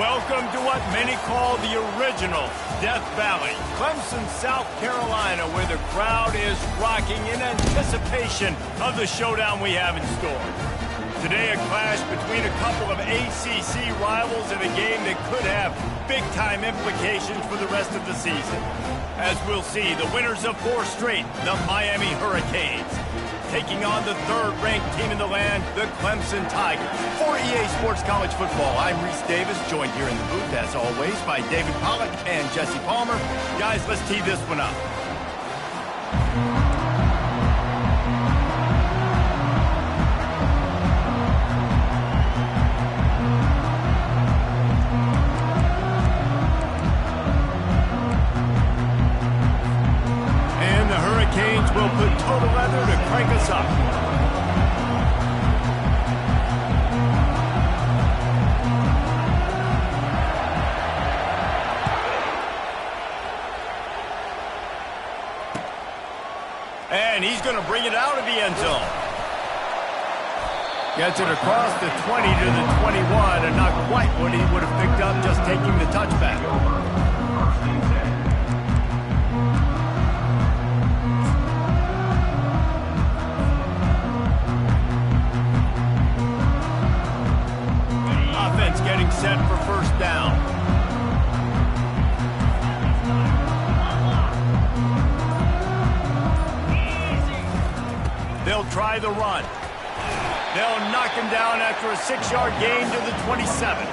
Welcome to what many call the original Death Valley, Clemson, South Carolina, where the crowd is rocking in anticipation of the showdown we have in store. Today, a clash between a couple of ACC rivals in a game that could have big-time implications for the rest of the season. As we'll see, the winners of 4 straight, the Miami Hurricanes, taking on the 3rd-ranked team in the land, the Clemson Tigers. For EA Sports College Football, I'm Reese Davis, joined here in the booth, as always, by David Pollack and Jesse Palmer. Guys, let's tee this one up. Will put total leather to crank us up. And he's going to bring it out of the end zone. Gets it across the 20 to the 21, and not quite what he would have picked up just taking the touchback. Getting set for first down. They'll try the run. They'll knock him down after a 6-yard gain to the 27.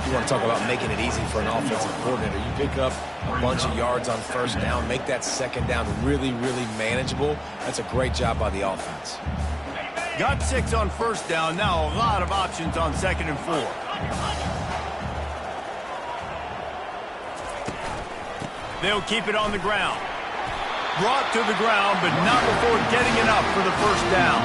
You want to talk about making it easy for an offensive coordinator. You pick up a bunch of yards on first down, make that second down really, really manageable. That's a great job by the offense. Got 6 on first down. Now a lot of options on 2nd and 4. They'll keep it on the ground. Brought to the ground, but not before getting it up for the first down.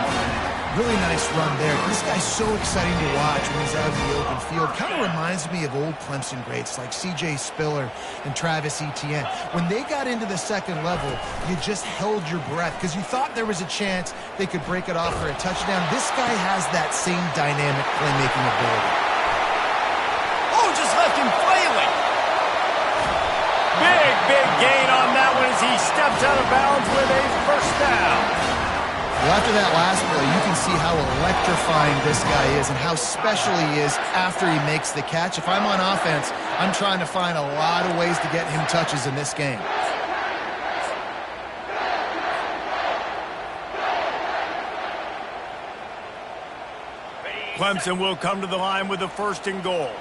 Really nice run there. This guy's so exciting to watch when he's out in the open field. Kind of reminds me of old Clemson greats like C.J. Spiller and Travis Etienne. When they got into the 2nd level, you just held your breath because you thought there was a chance they could break it off for a touchdown. This guy has that same dynamic playmaking ability. Oh, just left him flailing. Big gain on that one as he steps out of bounds with a first down. Well, after that last play, you can see how electrifying this guy is and how special he is after he makes the catch. If I'm on offense, I'm trying to find a lot of ways to get him touches in this game. Clemson will come to the line with a 1st and goal.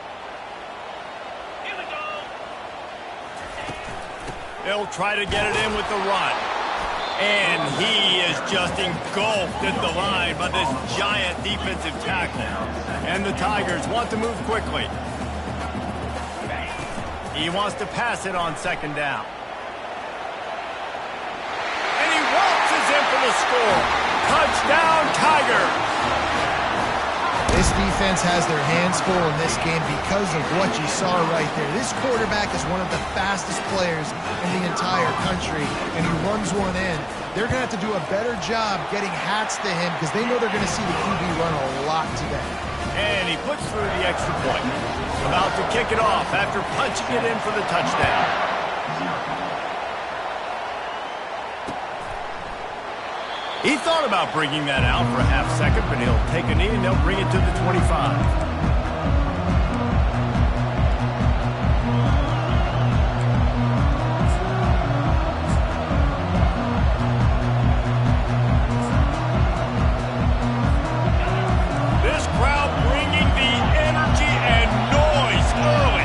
They'll try to get it in with the run. And he is just engulfed at the line by this giant defensive tackle. And the Tigers want to move quickly. He wants to pass it on 2nd down. And he waltzes in for the score. Touchdown, Tigers! This defense has their hands full in this game because of what you saw right there. This quarterback is one of the fastest players in the entire country, and he runs one in. They're going to have to do a better job getting hats to him because they know they're going to see the QB run a lot today. And he puts through the extra point. About to kick it off after punching it in for the touchdown. He thought about bringing that out for a half second, but he'll take a knee and they'll bring it to the 25. This crowd bringing the energy and noise early.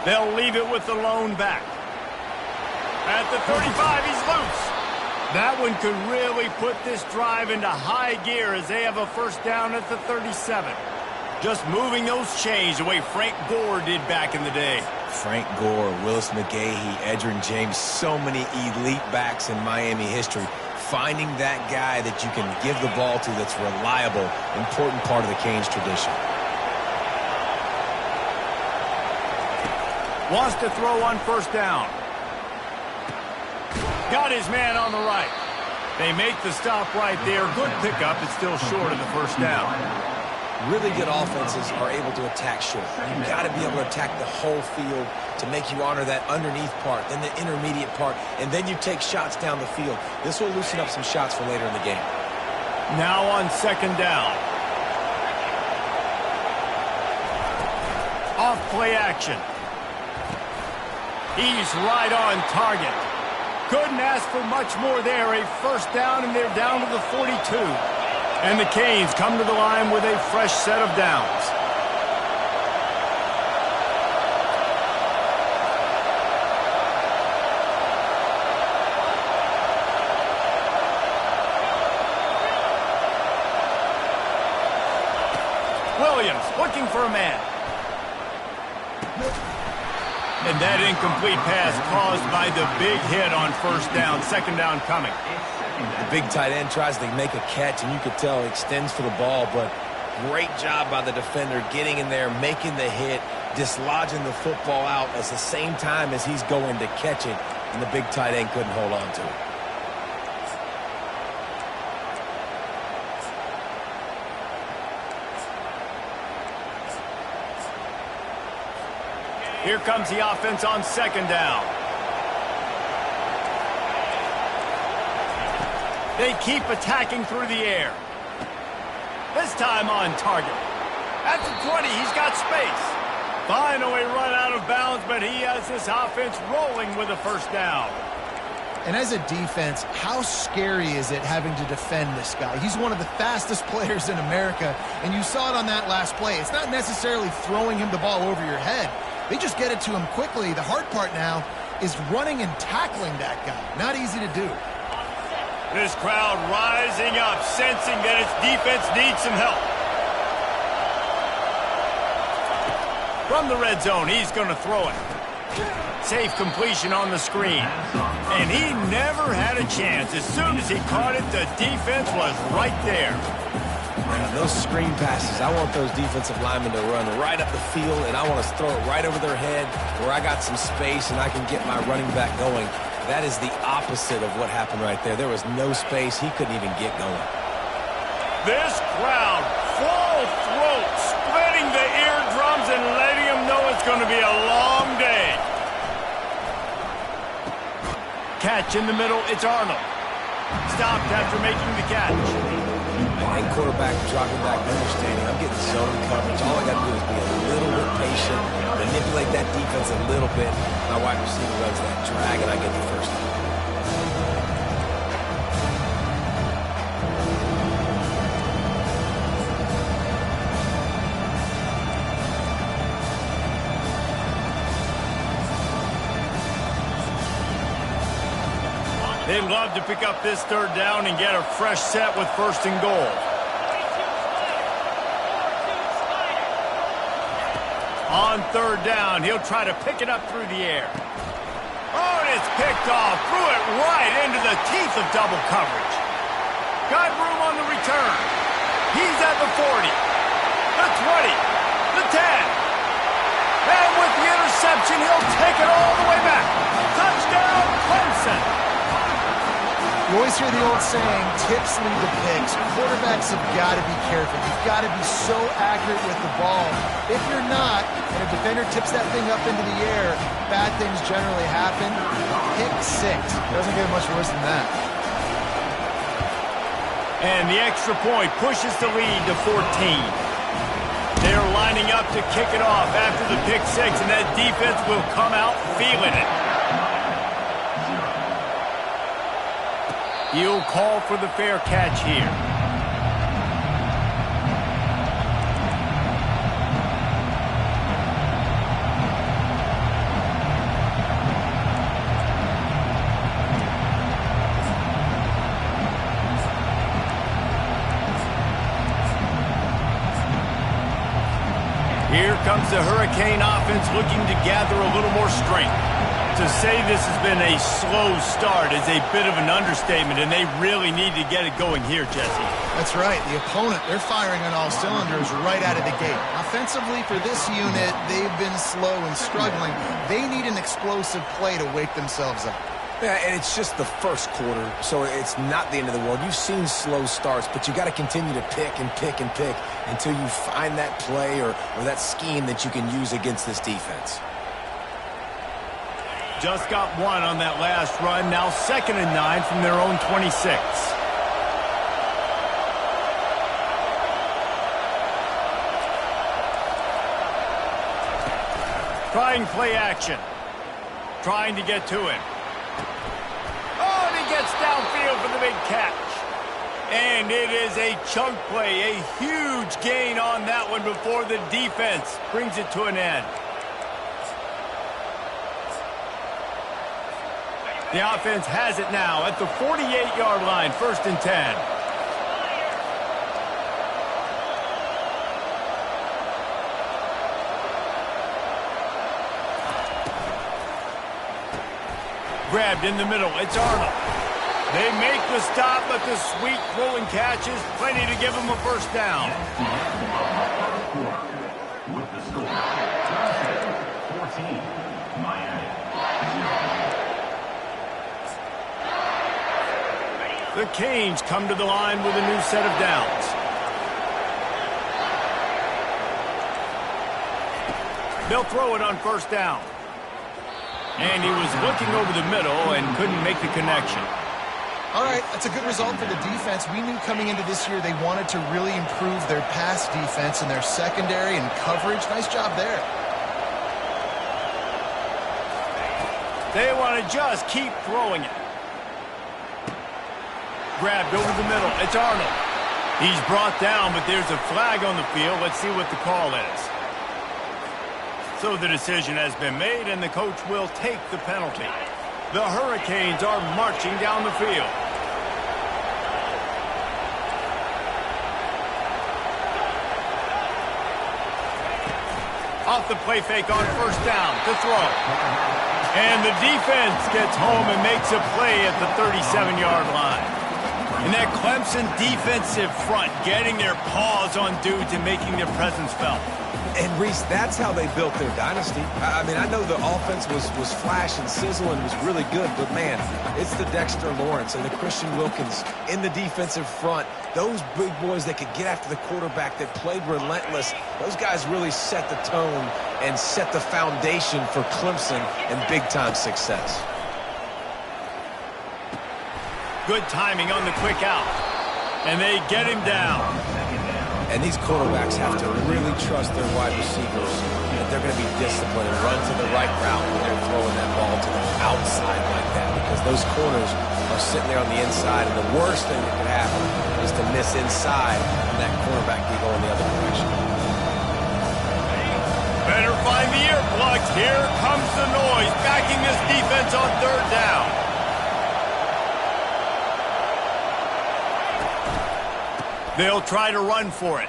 They'll leave it with the lone back. At the 35, he's loose. That one could really put this drive into high gear as they have a first down at the 37. Just moving those chains the way Frank Gore did back in the day. Frank Gore, Willis McGahee, Edgerrin James, so many elite backs in Miami history. Finding that guy that you can give the ball to that's reliable, important part of the Canes tradition. Wants to throw on first down. Got his man on the right. They make the stop right there. Good pickup. It's still short of the first down. Really good offenses are able to attack short. You've got to be able to attack the whole field to make you honor that underneath part, then the intermediate part, and then you take shots down the field. This will loosen up some shots for later in the game. Now on second down. Off play action. He's right on target. Couldn't ask for much more there. A first down, and they're down to the 42. And the Canes come to the line with a fresh set of downs. Williams looking for a man. And that incomplete pass caused by the big hit on first down. Second down coming. The big tight end tries to make a catch, and you could tell he extends for the ball, but great job by the defender getting in there, making the hit, dislodging the football out at the same time as he's going to catch it, and the big tight end couldn't hold on to it. Here comes the offense on second down. They keep attacking through the air. This time on target. At the 20, he's got space. Finally run out of bounds, but he has this offense rolling with a first down. And as a defense, how scary is it having to defend this guy? He's one of the fastest players in America, and you saw it on that last play. It's not necessarily throwing him the ball over your head. They just get it to him quickly. The hard part now is running and tackling that guy. Not easy to do. This crowd rising up, sensing that its defense needs some help. From the red zone, he's going to throw it. Safe completion on the screen. And he never had a chance. As soon as he caught it, the defense was right there. Those screen passes, I want those defensive linemen to run right up the field, and I want to throw it right over their head where I got some space and I can get my running back going. That is the opposite of what happened right there. There was no space. He couldn't even get going. This crowd, full throat, splitting the eardrums and letting them know it's going to be a long day. Catch in the middle, it's Arnold. Stopped after making the catch. And quarterback dropping back, understanding I'm getting zone coverage. All I got to do is be a little bit patient, manipulate that defense a little bit. My wide receiver runs that drag, and I get the first down. They'd love to pick up this third down and get a fresh set with first and goal. On third down, he'll try to pick it up through the air. Oh, and it's picked off. Threw it right into the teeth of double coverage. Got room on the return. He's at the 40, the 20, the 10. And with the interception, he'll take it all the way back. Touchdown, Clemson. You always hear the old saying, tips lead to picks. Quarterbacks have got to be careful. You've got to be so accurate with the ball. If you're not, and a defender tips that thing up into the air, bad things generally happen. Pick six. Doesn't get much worse than that. And the extra point pushes the lead to 14. They're lining up to kick it off after the pick six, and that defense will come out feeling it. He'll call for the fair catch here. Here comes the Hurricane offense looking to gather a little more strength. To say this has been a slow start is a bit of an understatement, and they really need to get it going here, Jesse. That's right. The opponent, they're firing on all cylinders right out of the gate. Offensively, for this unit, they've been slow and struggling. They need an explosive play to wake themselves up. Yeah, and it's just the first quarter, so it's not the end of the world. You've seen slow starts, but you got to continue to pick and pick and pick until you find that play or that scheme that you can use against this defense. Just got one on that last run. Now 2nd and 9 from their own 26. Trying play action. Trying to get to him. Oh, and he gets downfield for the big catch. And it is a chunk play, a huge gain on that one before the defense brings it to an end. The offense has it now at the 48-yard line, 1st and 10. Grabbed in the middle. It's Arnold. They make the stop, but the sweet rolling catch is plenty to give them a 1st down. With the score, 14, Miami. The Canes come to the line with a new set of downs. They'll throw it on 1st down. And he was looking over the middle and couldn't make the connection. All right, that's a good result for the defense. We knew coming into this year they wanted to really improve their pass defense and their secondary and coverage. Nice job there. They want to just keep throwing it. Grabbed over the middle. It's Arnold. He's brought down, but there's a flag on the field. Let's see what the call is. So the decision has been made, and the coach will take the penalty. The Hurricanes are marching down the field. Off the play fake on 1st down to throw. And the defense gets home and makes a play at the 37-yard line. And that Clemson defensive front getting their paws on dudes and making their presence felt. And, Reese, that's how they built their dynasty. I mean, I know the offense was flash and sizzle and was really good, but, man, it's the Dexter Lawrence and the Christian Wilkins in the defensive front. Those big boys that could get after the quarterback, that played relentless, those guys really set the tone and set the foundation for Clemson and big-time success. Good timing on the quick out. And they get him down. And these quarterbacks have to really trust their wide receivers that they're going to be disciplined and run to the right route when they're throwing that ball to the outside like that, because those corners are sitting there on the inside, and the worst thing that could happen is to miss inside and that cornerback be going the other direction. Better find the earplugs. Here comes the noise, backing this defense on 3rd down. They'll try to run for it.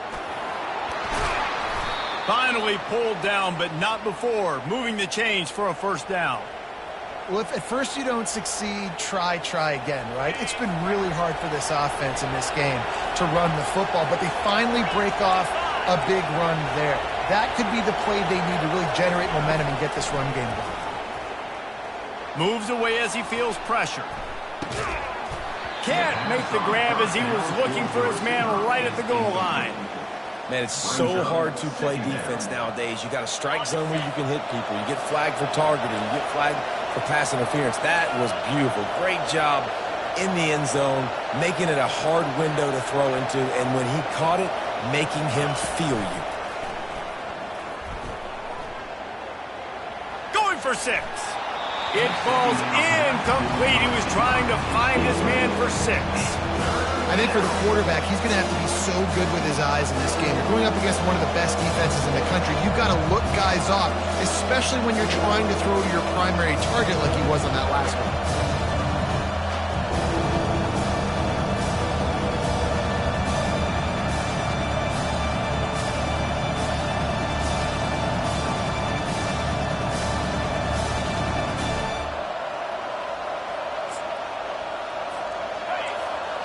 Finally pulled down, but not before moving the chains for a 1st down. Well, if at first you don't succeed, try again, right? It's been really hard for this offense in this game to run the football, but they finally break off a big run there. That could be the play they need to really generate momentum and get this run game going. Moves away as he feels pressure. Can't make the grab as he was looking for his man right at the goal line. Man, it's so hard to play defense nowadays. You got a strike zone where you can hit people. You get flagged for targeting. You get flagged for pass interference. That was beautiful. Great job in the end zone, making it a hard window to throw into, and when he caught it, making him feel you. Going for 6. It falls incomplete. He was trying to find his man for 6. I think for the quarterback, he's going to have to be so good with his eyes in this game. You're going up against one of the best defenses in the country. You've got to look guys off, especially when you're trying to throw to your primary target like he was on that last one.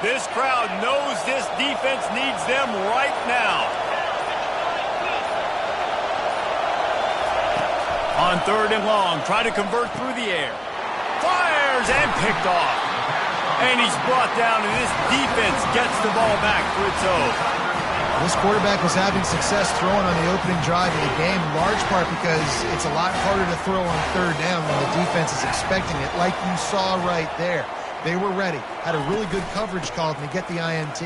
This crowd knows this defense needs them right now. On 3rd and long, try to convert through the air. Fires and picked off. And he's brought down, and this defense gets the ball back for its own. This quarterback was having success throwing on the opening drive of the game, in large part because it's a lot harder to throw on third down when the defense is expecting it, like you saw right there. They were ready, had a really good coverage call to get the INT.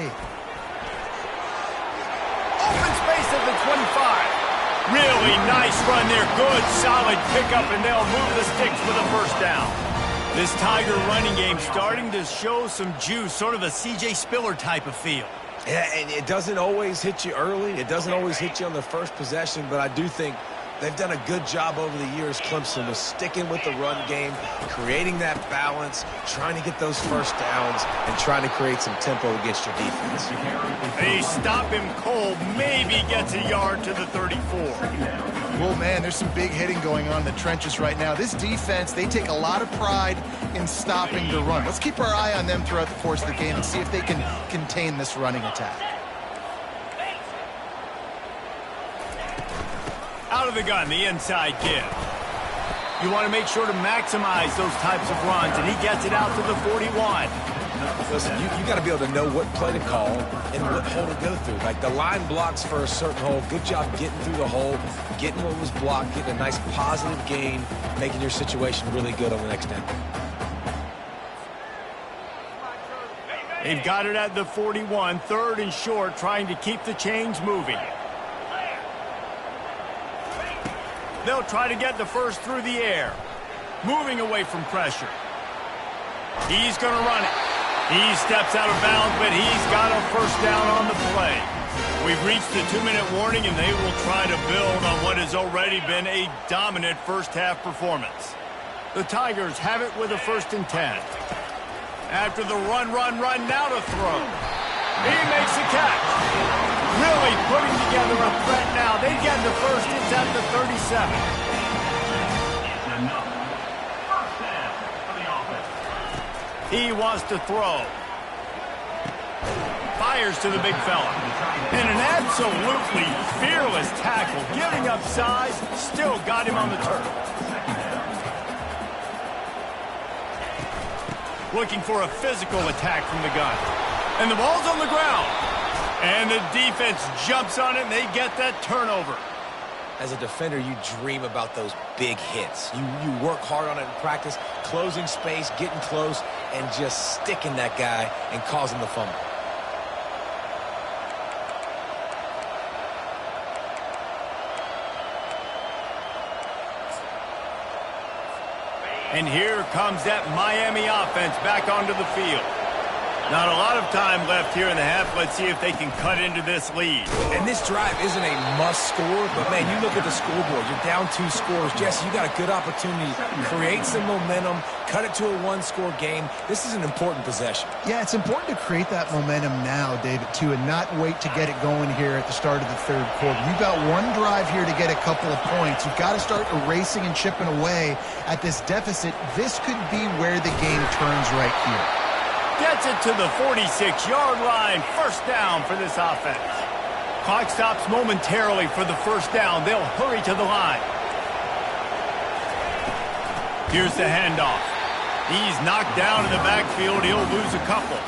Open space at the 25. Really nice run there. Good, solid pickup, and they'll move the sticks for the first down. This Tiger running game starting to show some juice, sort of a C.J. Spiller type of feel. Yeah, and it doesn't always hit you early. It doesn't always hit you on the first possession, but I do think they've done a good job over the years, Clemson, with sticking with the run game, creating that balance, trying to get those first downs, and trying to create some tempo against your defense. They stop him cold, maybe gets a yard to the 34. Well, man, there's some big hitting going on in the trenches right now. This defense, they take a lot of pride in stopping the run. Let's keep our eye on them throughout the course of the game and see if they can contain this running attack. Out of the gun, the inside give. You want to make sure to maximize those types of runs, and he gets it out to the 41. Listen, you got to be able to know what play to call and what hole to go through. Like the line blocks for a certain hole. Good job getting through the hole, getting what was blocked, getting a nice positive gain, making your situation really good on the next down. They've got it at the 41, third and short, trying to keep the chains moving. They'll try to get the first through the air. Moving away from pressure. He's going to run it. He steps out of bounds, but he's got a first down on the play. We've reached the 2-minute warning, and they will try to build on what has already been a dominant first-half performance. The Tigers have it with a 1st and 10. After the run, now to throw. He makes the catch. Really putting together a threat now. They get the first. It's at the 37. He wants to throw. Fires to the big fella. And an absolutely fearless tackle. Giving up size, still got him on the turf. Looking for a physical attack from the gun. And the ball's on the ground. And the defense jumps on it, and they get that turnover. As a defender, you dream about those big hits. You work hard on it in practice, closing space, getting close, and just sticking that guy and causing the fumble. And here comes that Miami offense back onto the field. Not a lot of time left here in the half. Let's see if they can cut into this lead. And this drive isn't a must score, but, man, you look at the scoreboard. You're down 2 scores. Jesse, you got a good opportunity to create some momentum, cut it to a 1-score game. This is an important possession. Yeah, it's important to create that momentum now, David, too, and not wait to get it going here at the start of the 3rd quarter. You've got one drive here to get a couple of points. You've got to start erasing and chipping away at this deficit. This could be where the game turns right here. Gets it to the 46-yard line. First down for this offense. Clock stops momentarily for the first down. They'll hurry to the line. Here's the handoff. He's knocked down in the backfield. He'll lose a couple.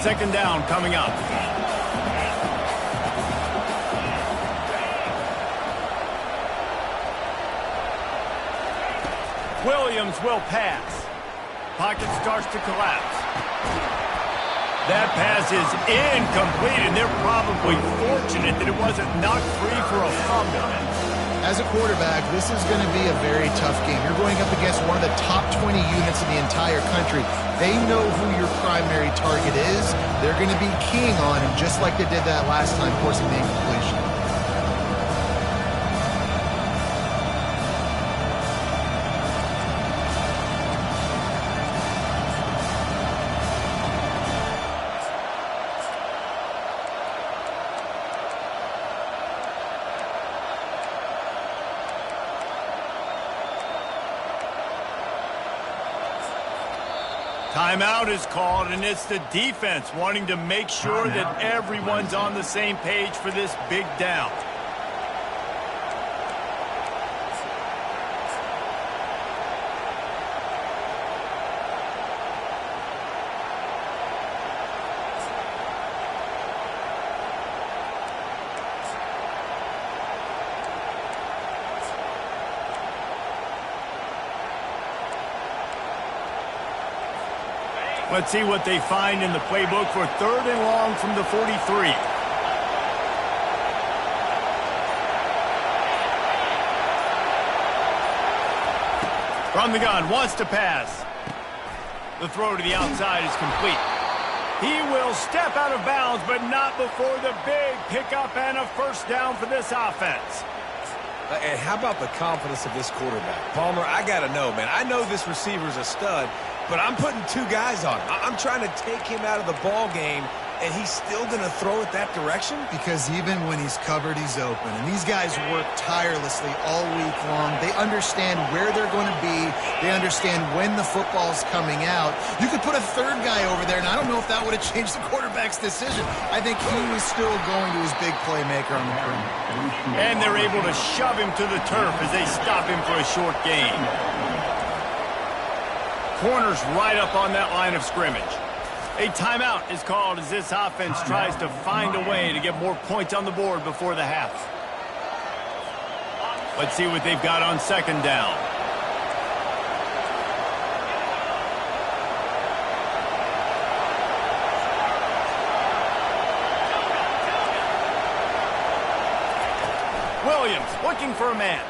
Second down coming up. Williams will pass. Pocket starts to collapse. That pass is incomplete, and they're probably fortunate that it wasn't knocked free for a fumble. As a quarterback, this is going to be a very tough game. You're going up against one of the top 20 units in the entire country. They know who your primary target is. They're going to be keying on him, just like they did that last time, forcing the incompletion. Timeout is called, and it's the defense wanting to make sure that everyone's on the same page for this big down. Let's see what they find in the playbook for 3rd and long from the 43. From the gun, wants to pass. The throw to the outside is complete. He will step out of bounds, but not before the big pickup and a first down for this offense. And how about the confidence of this quarterback? Palmer, I got to know, man. I know this receiver's a stud, but I'm putting 2 guys on him. I'm trying to take him out of the ball game, and he's still going to throw it that direction? Because even when he's covered, he's open. And these guys work tirelessly all week long. They understand where they're going to be. They understand when the football's coming out. You could put a 3rd guy over there, and I don't know if that would have changed the quarterback's decision. I think he was still going to his big playmaker on the perimeter. And they're able to shove him to the turf as they stop him for a short gain. Corners right up on that line of scrimmage. A timeout is called as this offense tries to find a way to get more points on the board before the half. Let's see what they've got on 2nd down. Williams looking for a man.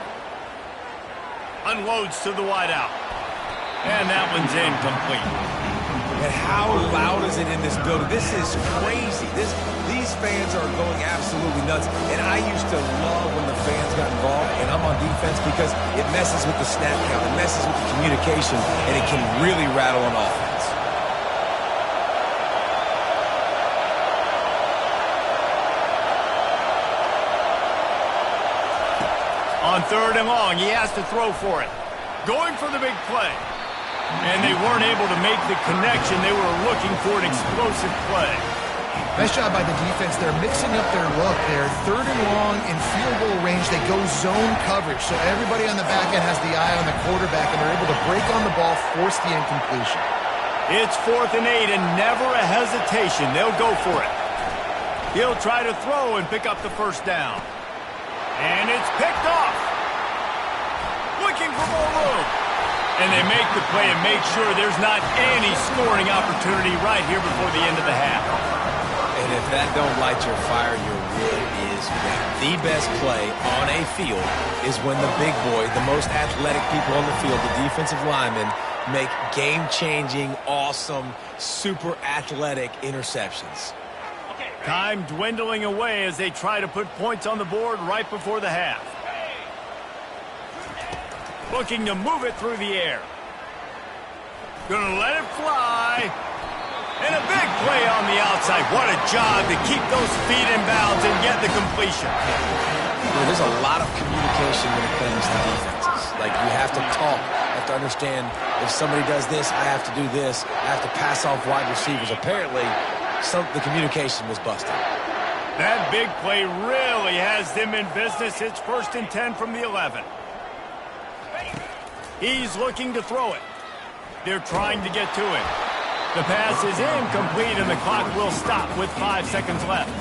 Unloads to the wideout. And that one's incomplete. And how loud is it in this building? This is crazy. These fans are going absolutely nuts. And I used to love when the fans got involved, and I'm on defense because it messes with the snap count, it messes with the communication, and it can really rattle an offense. On 3rd and long, he has to throw for it. Going for the big play. And they weren't able to make the connection. They were looking for an explosive play. Nice job by the defense. They're mixing up their look. They're 3rd and long in field goal range. They go zone coverage. So everybody on the back end has the eye on the quarterback, and they're able to break on the ball, force the incompletion. It's 4th and 8, and never a hesitation. They'll go for it. He'll try to throw and pick up the first down. And it's picked off. Looking for more room. And they make the play and make sure there's not any scoring opportunity right here before the end of the half. And if that don't light your fire, your wood is wet. The best play on a field is when the big boy, the most athletic people on the field, the defensive linemen, make game-changing, awesome, super athletic interceptions. Time dwindling away as they try to put points on the board right before the half. Looking to move it through the air. Gonna let it fly. And a big play on the outside. What a job to keep those feet in bounds and get the completion. Well, there's a lot of communication when it comes to defenses. Like, you have to talk. You have to understand if somebody does this, I have to do this. I have to pass off wide receivers. Apparently, the communication was busted. That big play really has them in business. It's 1st and 10 from the 11. He's looking to throw it. They're trying to get to him. The pass is incomplete, and the clock will stop with 5 seconds left.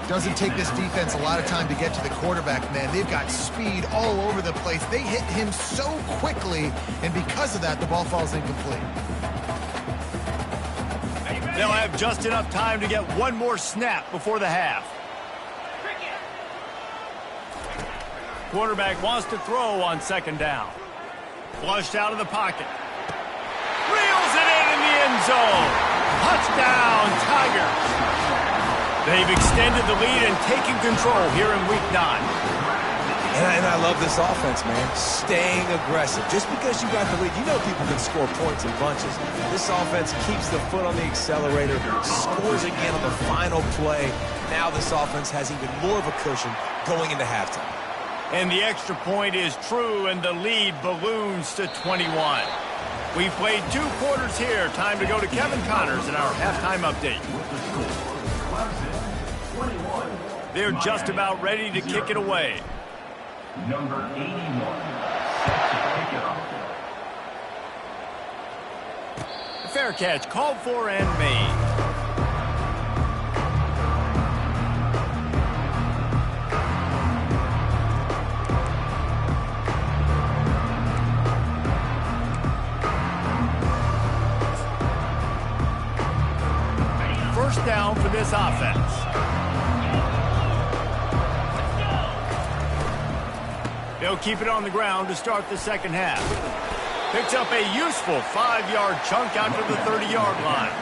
Doesn't take this defense a lot of time to get to the quarterback, man. They've got speed all over the place. They hit him so quickly, and because of that, the ball falls incomplete. They'll have just enough time to get one more snap before the half. Quarterback wants to throw on 2nd down. Flushed out of the pocket. Reels it in the end zone. Touchdown, Tigers. They've extended the lead and taken control here in Week 9. And I love this offense, man. Staying aggressive. Just because you got the lead, you know people can score points in bunches. This offense keeps the foot on the accelerator, scores again on the final play. Now this offense has even more of a cushion going into halftime. And the extra point is true, and the lead balloons to 21. We've played 2 quarters here. Time to go to Kevin Connors in our halftime update. They're just about ready to kick it away. Number 81, set to kick it off. Fair catch, called for and made. this offense. They'll keep it on the ground to start the second half. Picks up a useful 5-yard chunk out to the 30-yard line.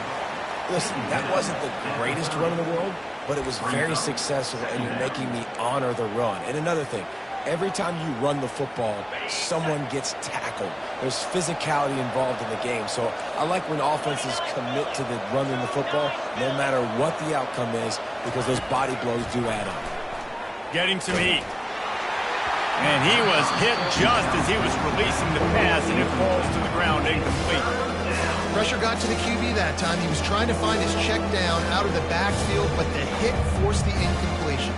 Listen, that wasn't the greatest run in the world, but it was very successful, and you're making me honor the run. And another thing, every time you run the football, someone gets tackled. There's physicality involved in the game. So I like when offenses commit to the running the football, no matter what the outcome is, because those body blows do add up. Getting some heat. And he was hit just as he was releasing the pass, and it falls to the ground incomplete. Pressure got to the QB that time. He was trying to find his check down out of the backfield, but the hit forced the incompletion.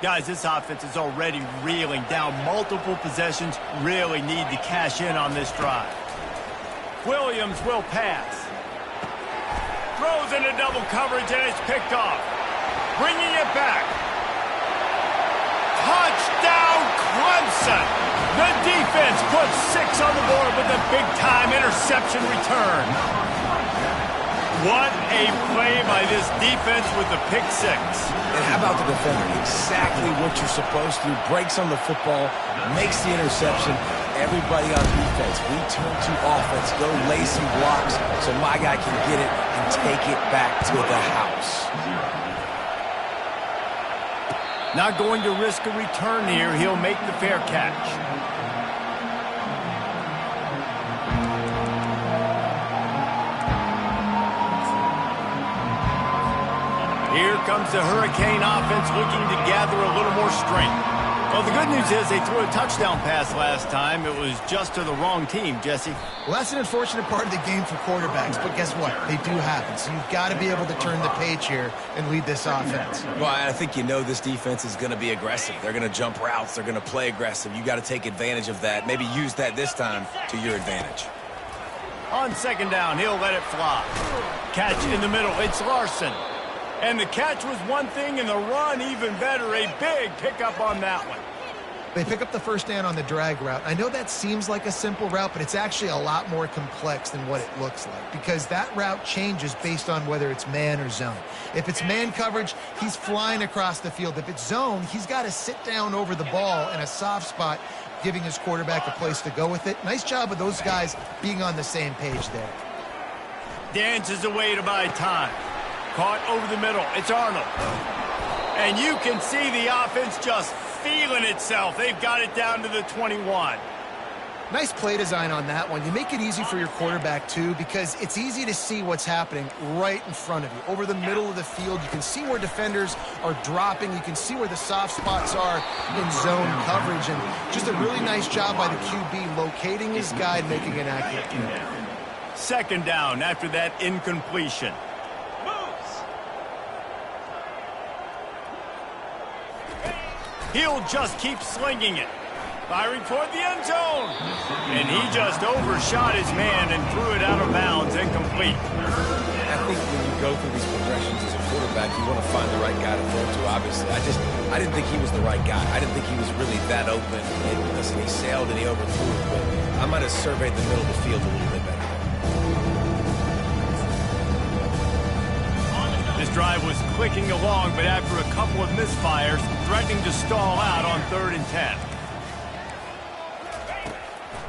Guys, this offense is already reeling down multiple possessions. Really need to cash in on this drive. Williams will pass. Throws into double coverage, and it's picked off. Bringing it back. Touchdown, Clemson! The defense puts 6 on the board with a big-time interception return. What a play by this defense with the pick 6. And how about the defender? Exactly what you're supposed to do. Breaks on the football, makes the interception. Everybody on defense, we turn to offense. Go lay some blocks so my guy can get it and take it back to the house. Not going to risk a return here. He'll make the fair catch. Here comes the Hurricane offense looking to gather a little more strength. Well, the good news is they threw a touchdown pass last time. It was just to the wrong team, Jesse. Well, that's an unfortunate part of the game for quarterbacks, but guess what? They do happen. So you've got to be able to turn the page here and lead this offense. Well, I think you know this defense is going to be aggressive. They're going to jump routes. They're going to play aggressive. You got to take advantage of that. Maybe use that this time to your advantage. On second down, he'll let it fly. Catch in the middle. It's Larson. And the catch was one thing, and the run even better. A big pickup on that one. They pick up the first down on the drag route. I know that seems like a simple route, but it's actually a lot more complex than what it looks like because that route changes based on whether it's man or zone. If it's man coverage, he's flying across the field. If it's zone, he's got to sit down over the ball in a soft spot, giving his quarterback a place to go with it. Nice job of those guys being on the same page there. Dances away to buy time. Caught over the middle. It's Arnold. And you can see the offense just feeling itself. They've got it down to the 21. Nice play design on that one. You make it easy for your quarterback, too, because it's easy to see what's happening right in front of you. Over the middle of the field, you can see where defenders are dropping. You can see where the soft spots are in zone coverage. And just a really nice job by the QB locating his guy and making an accurate throw. Second down after that incompletion. He'll just keep slinging it. Firing toward the end zone. And he just overshot his man and threw it out of bounds, incomplete. I think when you go through these progressions as a quarterback, you want to find the right guy to throw to, obviously. I didn't think he was the right guy. I didn't think he was really that open. And listen, he sailed and he overthrew it, but I might have surveyed the middle of the field a little bit better. This drive was clicking along, but after a couple of misfires, threatening to stall out on 3rd and 10.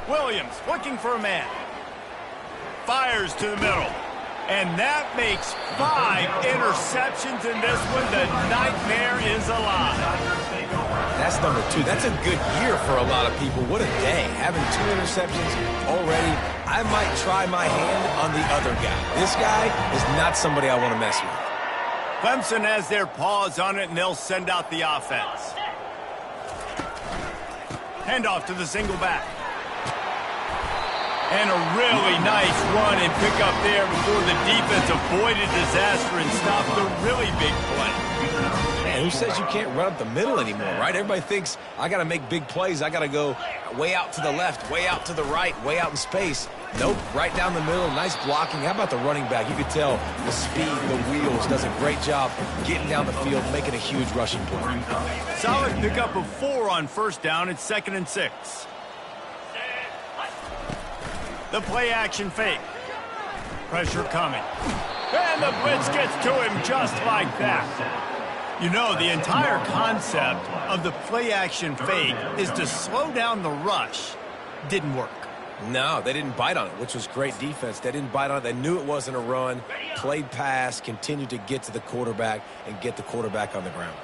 Williams looking for a man. Fires to the middle. And that makes 5 interceptions in this one. The nightmare is alive. That's number 2. That's a good year for a lot of people. What a day. Having 2 interceptions already. I might try my hand on the other guy. This guy is not somebody I want to mess with. Clemson has their paws on it, and they'll send out the offense. Handoff to the single back. And a really nice run and pick up there before the defense avoided disaster and stopped the really big play. Man, who says you can't run up the middle anymore, right? Everybody thinks I got to make big plays. I got to go way out to the left, way out to the right, way out in space. Nope, right down the middle, nice blocking. How about the running back? You could tell the speed, the wheels, does a great job getting down the field, making a huge rushing play. Solid pickup of 4 on first down. It's 2nd and 6. The play action fake. Pressure coming. And the blitz gets to him just like that. You know, the entire concept of the play action fake is to slow down the rush. Didn't work. No, they didn't bite on it, which was great defense. They didn't bite on it. They knew it wasn't a run, played pass, continued to get to the quarterback and get the quarterback on the ground.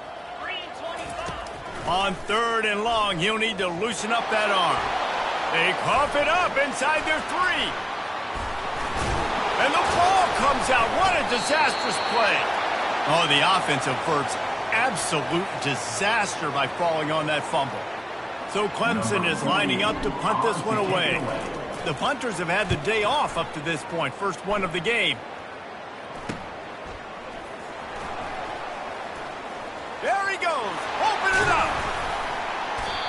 On 3rd and long, he'll need to loosen up that arm. They cough it up inside their 3. And the ball comes out. What a disastrous play. Oh, the offense averts absolute disaster by falling on that fumble. So Clemson is lining up to punt this one away. The punters have had the day off up to this point. First one of the game. There he goes. Open it up.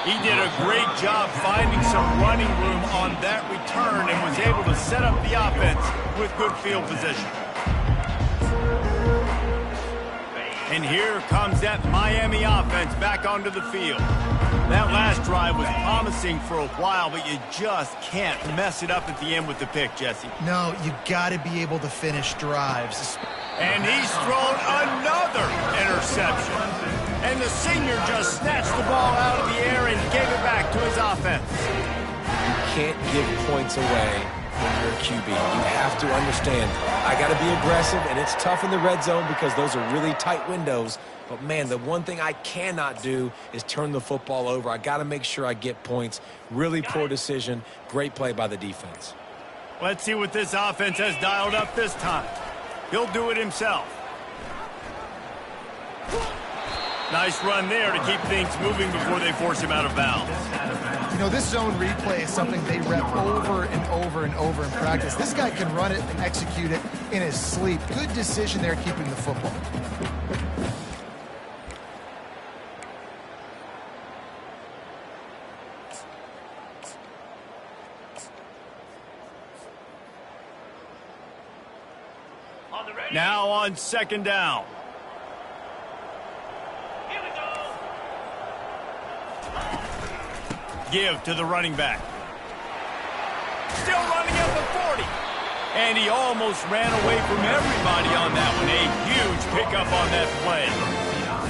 He did a great job finding some running room on that return and was able to set up the offense with good field position. And here comes that Miami offense back onto the field. That last drive was promising for a while, but you just can't mess it up at the end with the pick, Jesse. No, you got to be able to finish drives. And he's thrown another interception. And the senior just snatched the ball out of the air and gave it back to his offense. You can't give points away when you're a QB. You have to understand, I got to be aggressive, and it's tough in the red zone because those are really tight windows. But, man, the one thing I cannot do is turn the football over. I got to make sure I get points. Really poor decision. Great play by the defense. Let's see what this offense has dialed up this time. He'll do it himself. Nice run there to keep things moving before they force him out of bounds. You know, this zone replay is something they rep over and over and over in practice. This guy can run it and execute it in his sleep. Good decision there keeping the football. Now on 2nd down. Here we go. Give to the running back. Still running at the 40. And he almost ran away from everybody on that one. A huge pickup on that play.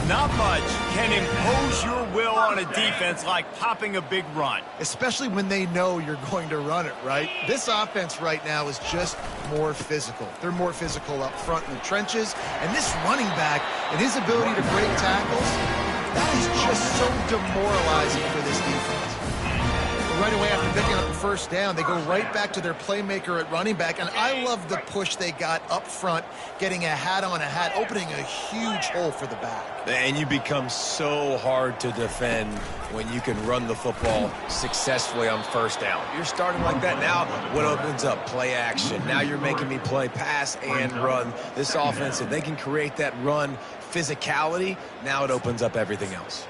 Not much can impose your will on a defense like popping a big run. Especially when they know you're going to run it, right? This offense right now is just more physical. They're more physical up front in the trenches. And this running back and his ability to break tackles, that is just so demoralizing for this defense. Right away after picking up the first down, they go right back to their playmaker at running back. And I love the push they got up front, getting a hat on a hat, opening a huge hole for the back. And you become so hard to defend when you can run the football successfully on first down. You're starting like that now. What opens up? Play action. Now you're making me play pass and run. This offense, if they can create that run physicality, now it opens up everything else.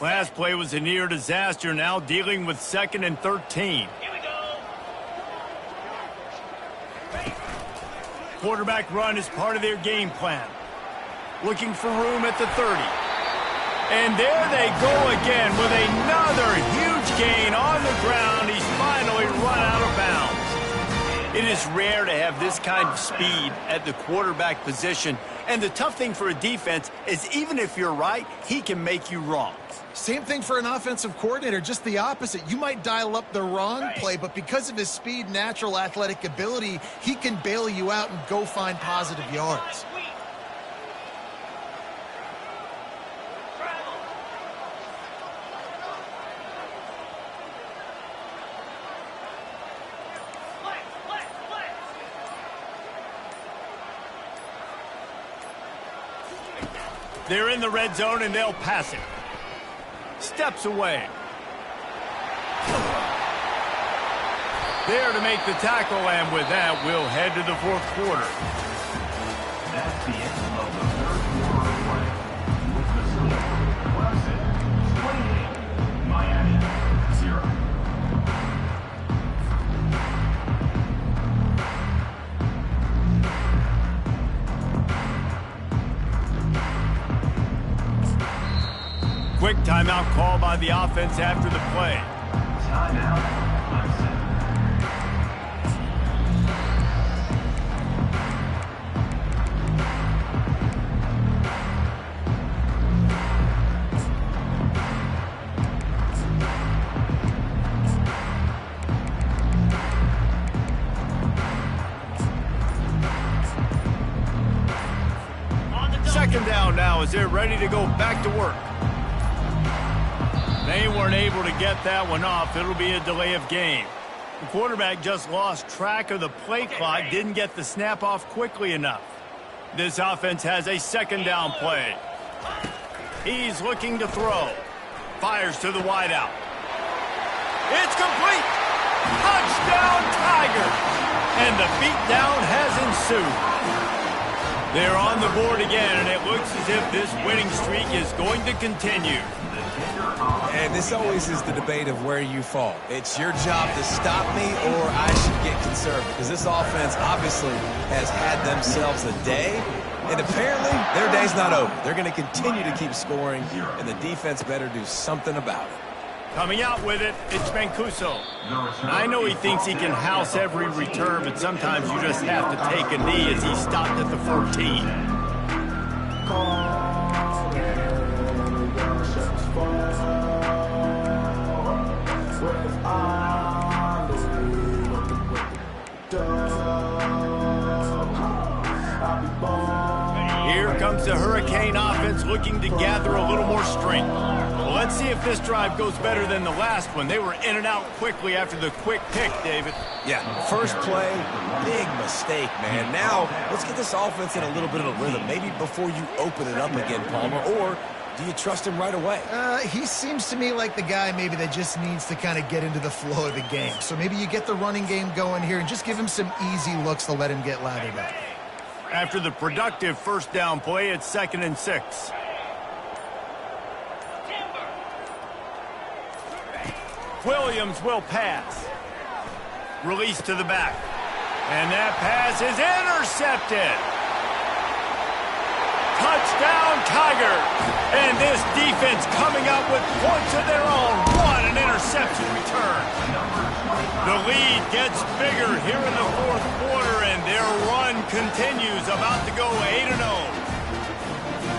Last play was a near disaster, now dealing with 2nd and 13. Here we go. Quarterback run is part of their game plan. Looking for room at the 30. And there they go again with another huge gain on the ground. He's finally run out of bounds. It is rare to have this kind of speed at the quarterback position. And the tough thing for a defense is even if you're right, he can make you wrong. Same thing for an offensive coordinator, just the opposite. You might dial up the wrong play, but because of his speed, natural athletic ability, he can bail you out and go find positive yards. They're in the red zone and they'll pass it. Steps away. There to make the tackle, and with that, we'll head to the 4th quarter. That's the end of the third quarter of play. With the Clemson 28, Miami 0. Quick timeout call by the offense after the play. Timeout, Clemson. Second down now as they're ready to go back to work. They weren't able to get that one off. It'll be a delay of game. The quarterback just lost track of the play clock, didn't get the snap off quickly enough. This offense has a second down play. He's looking to throw. Fires to the wideout. It's complete. Touchdown Tigers. And the beatdown has ensued. They're on the board again, and it looks as if this winning streak is going to continue. And this always is the debate of where you fall. It's your job to stop me, or I should get conservative. Because this offense obviously has had themselves a day, and apparently their day's not over. They're going to continue to keep scoring, and the defense better do something about it. Coming out with it, it's Mancuso. I know he thinks he can house every return, but sometimes you just have to take a knee as he stopped at the 14. Here comes the Hurricane offense looking to gather a little more strength. Well, let's see if this drive goes better than the last one. They were in and out quickly after the quick pick, David. Yeah, first play, big mistake, man. Now, let's get this offense in a little bit of a rhythm. Maybe before you open it up again, Palmer, or do you trust him right away? He seems to me like the guy maybe that just needs to kind of get into the flow of the game. So maybe you get the running game going here and just give him some easy looks to let him get lathered up. After the productive first down play, it's 2nd and 6. Williams will pass. Release to the back. And that pass is intercepted. Touchdown Tigers. And this defense coming up with points of their own. What an interception return. The lead gets bigger here in the fourth quarter, and their run continues, about to go 8-0.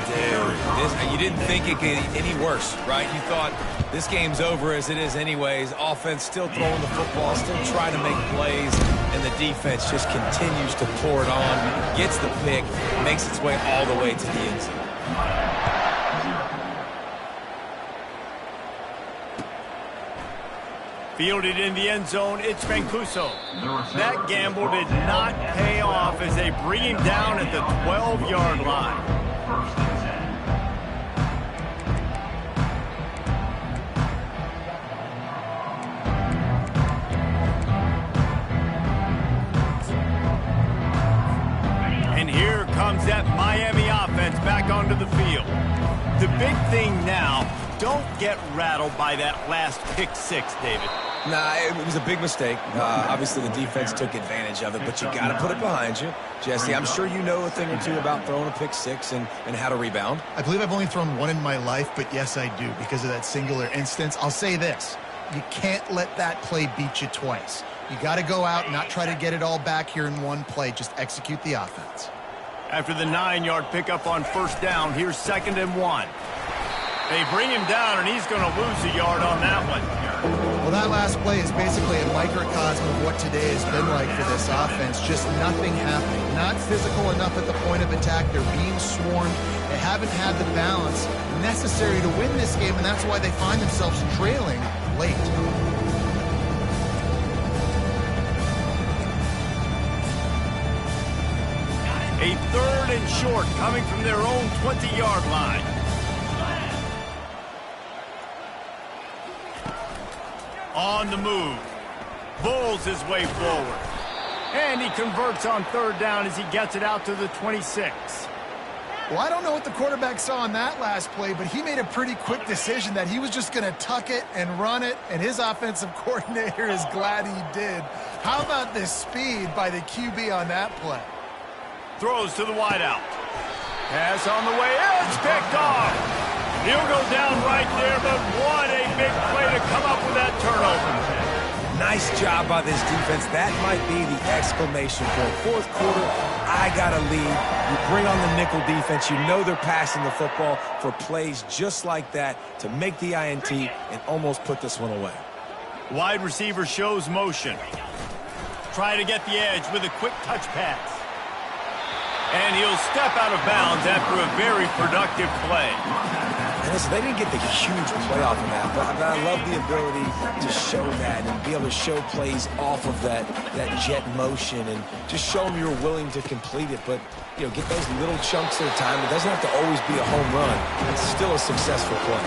Dude, you didn't think it could get any worse, right? You thought this game's over as it is anyways. Offense still throwing the football, still trying to make plays, and the defense just continues to pour it on, gets the pick, makes its way all the way to the end zone. Fielded in the end zone, it's Mancuso. That gamble did not pay off as they bring him down at the 12-yard line. And here comes that Miami offense back onto the field. The big thing now, don't get rattled by that last pick six, David. Nah, it was a big mistake. Obviously, the defense took advantage of it, but you got to put it behind you. Jesse, I'm sure you know a thing or two about throwing a pick six and how to rebound. I believe I've only thrown one in my life, but yes, I do because of that singular instance. I'll say this. You can't let that play beat you twice. You got to go out and not try to get it all back here in one play. Just execute the offense. After the 9-yard pickup on first down, here's 2nd and 1. They bring him down, and he's going to lose a yard on that one. Well, that last play is basically a microcosm of what today has been like for this offense. Just nothing happening. Not physical enough at the point of attack. They're being swarmed. They haven't had the balance necessary to win this game, and that's why they find themselves trailing late. A 3rd and short coming from their own 20-yard line. On the move. Bowls his way forward. And he converts on 3rd down as he gets it out to the 26. Well, I don't know what the quarterback saw on that last play, but he made a pretty quick decision that he was just going to tuck it and run it, and his offensive coordinator is glad he did. How about this speed by the QB on that play? Throws to the wideout. Pass on the way. It's picked off. He'll go down right there, but what a big play to come up with that turnover. Nice job by this defense. That might be the exclamation point. Fourth quarter, I got a lead. You bring on the nickel defense. You know they're passing the football for plays just like that to make the INT and almost put this one away. Wide receiver shows motion. Try to get the edge with a quick touch pass. And he'll step out of bounds after a very productive play. And listen, they didn't get the huge play off of that, but I love the ability to show that and be able to show plays off of that jet motion and just show them you're willing to complete it. But, you know, get those little chunks at a time. It doesn't have to always be a home run. It's still a successful play.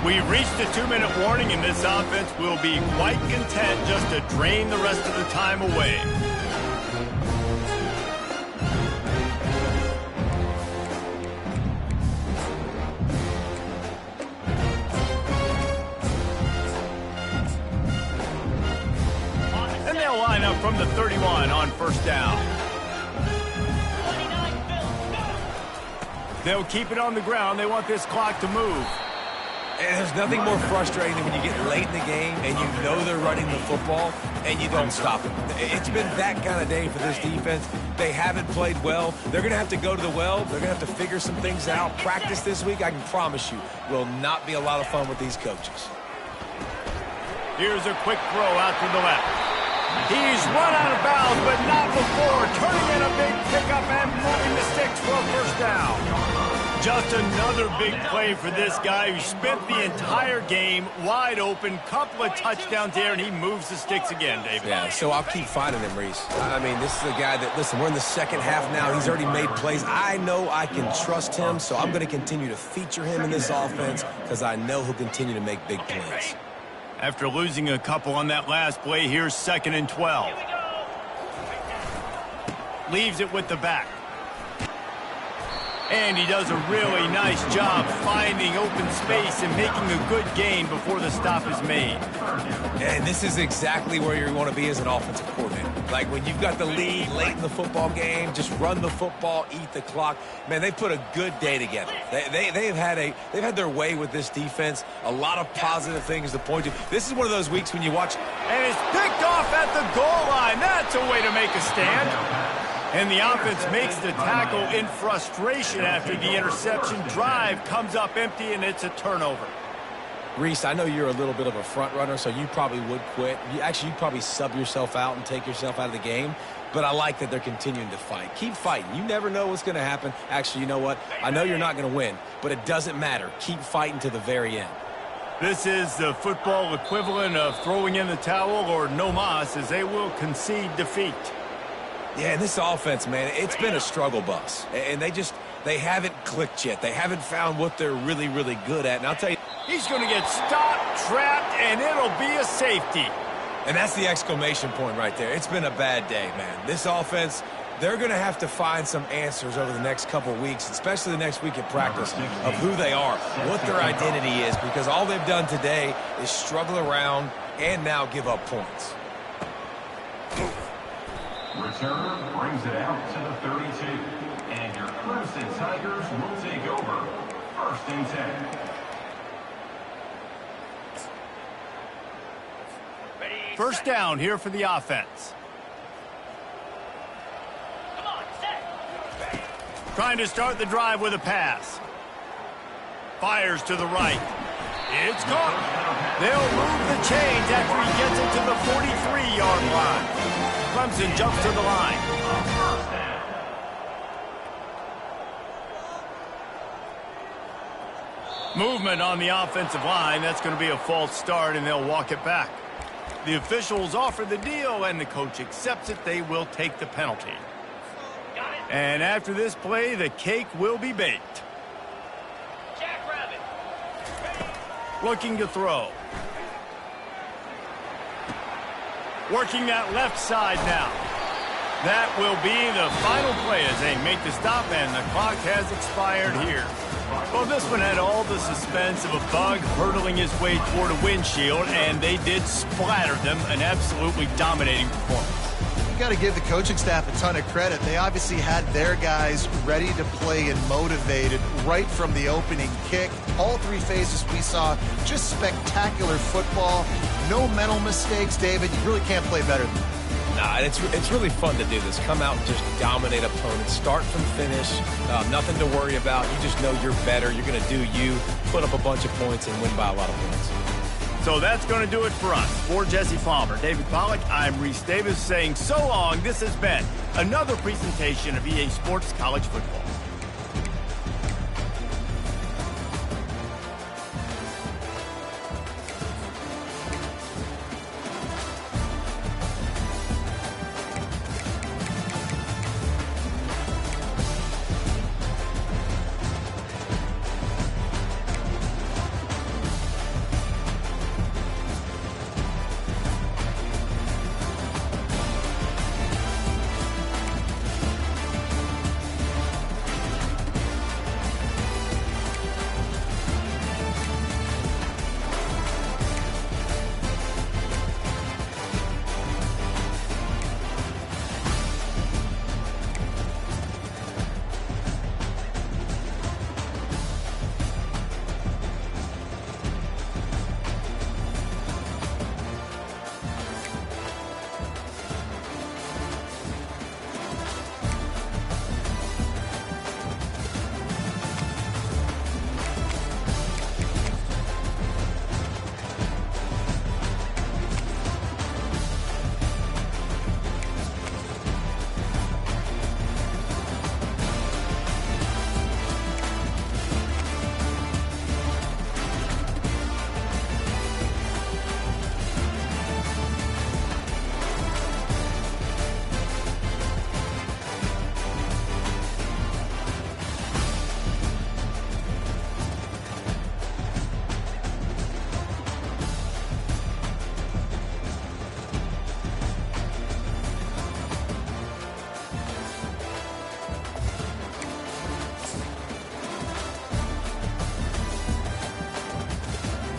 We've reached the 2-minute warning, and this offense will be quite content just to drain the rest of the time away. Line up from the 31 on first down. They'll keep it on the ground. They want this clock to move. And there's nothing more frustrating than when you get late in the game and you know they're running the football and you don't stop it. It's been that kind of day for this defense. They haven't played well. They're going to have to go to the well. They're going to have to figure some things out. Practice this week, I can promise you, will not be a lot of fun with these coaches. Here's a quick throw out to the left. He's run out of bounds, but not before turning in a big pickup and moving the sticks for a first down. Just another big play for this guy who spent the entire game wide open. Couple of touchdowns there, and he moves the sticks again, David. Yeah, so I'll keep finding him, Reese. I mean, this is a guy that, listen, we're in the second half now. He's already made plays. I know I can trust him, so I'm going to continue to feature him in this offense because I know he'll continue to make big plays. After losing a couple on that last play, here's 2nd and 12. Leaves it with the back. And he does a really nice job finding open space and making a good gain before the stop is made. And this is exactly where you want to be as an offensive coordinator. Like when you've got the lead late in the football game, just run the football, eat the clock. Man, they put a good day together. They've had their way with this defense. A lot of positive things to point to. This is one of those weeks when you watch. And it's picked off at the goal line. That's a way to make a stand. And the offense makes the tackle in frustration after the interception. Drive comes up empty, and it's a turnover. Reese, I know you're a little bit of a front runner, so you probably would quit. You'd probably sub yourself out and take yourself out of the game. But I like that they're continuing to fight. Keep fighting. You never know what's going to happen. Actually, you know what? I know you're not going to win, but it doesn't matter. Keep fighting to the very end. This is the football equivalent of throwing in the towel or no mas, as they will concede defeat. Yeah, and this offense, man, it's been a struggle bus. And they haven't clicked yet. They haven't found what they're really, really good at. And I'll tell you, he's going to get stopped, trapped, and it'll be a safety. And that's the exclamation point right there. It's been a bad day, man. This offense, they're going to have to find some answers over the next couple of weeks, especially the next week at practice, of who they are, what their identity is, because all they've done today is struggle around and now give up points. Returner brings it out to the 32. And your Clemson Tigers will take over. 1st and 10. First down here for the offense. Come on, set. Trying to start the drive with a pass. Fires to the right. It's caught. They'll move the chains after he gets it to the 43-yard line. Clemson jumps to the line. Movement on the offensive line. That's going to be a false start, and they'll walk it back. The officials offer the deal, and the coach accepts it. They will take the penalty. And after this play, the cake will be baked. Jackrabbit. Looking to throw. Working that left side now. That will be the final play as they make the stop, and the clock has expired here. Well, this one had all the suspense of a bug hurtling his way toward a windshield, and they did splatter them. An absolutely dominating performance. You got to give the coaching staff a ton of credit. They obviously had their guys ready to play and motivated right from the opening kick. All three phases we saw, just spectacular football. No mental mistakes, David. You really can't play better than that. Nah, it's really fun to do this. Come out and just dominate opponents. Start from finish. Nothing to worry about. You just know you're better. You're going to do you, put up a bunch of points, and win by a lot of points. So that's going to do it for us. For Jesse Palmer, David Pollack, I'm Reese Davis saying so long. This has been another presentation of EA Sports College Football.